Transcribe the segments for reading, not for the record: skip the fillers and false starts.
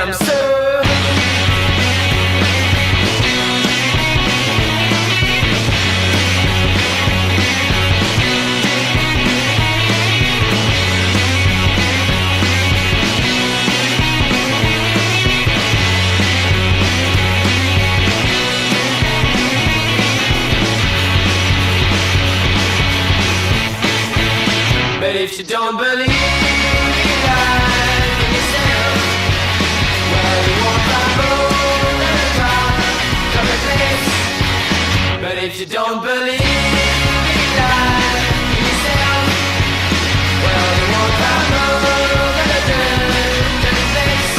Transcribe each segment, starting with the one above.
I'm so but if you don't believe in yourself, well, you won't find more than a drop of a place. But if you don't believe in yourself, well, you won't find more than a dirty place.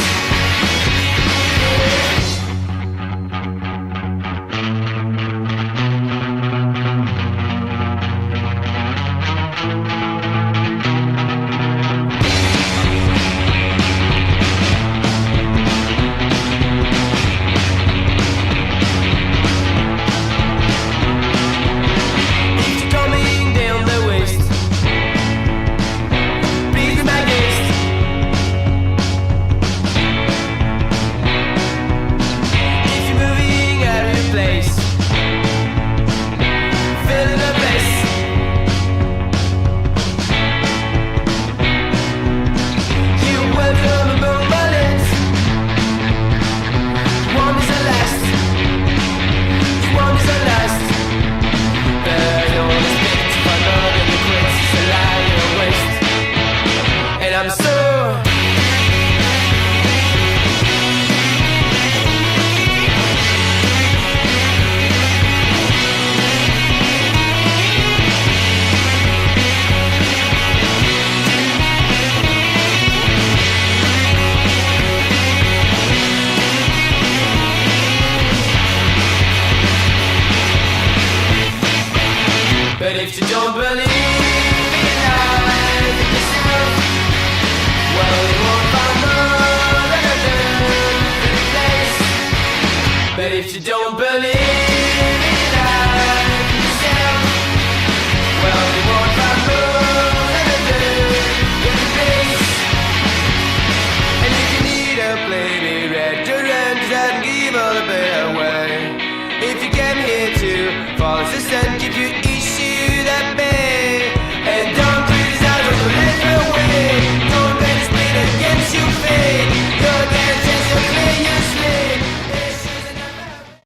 I'm so but if you don't believe in life in yourself, well, you won't find more than a dirty place. But if you don't believe in life in yourself, well, you won't find more than a dirty place. And if you need a plane, red your rent and give all the bear away. If you came here to follow the sun, give you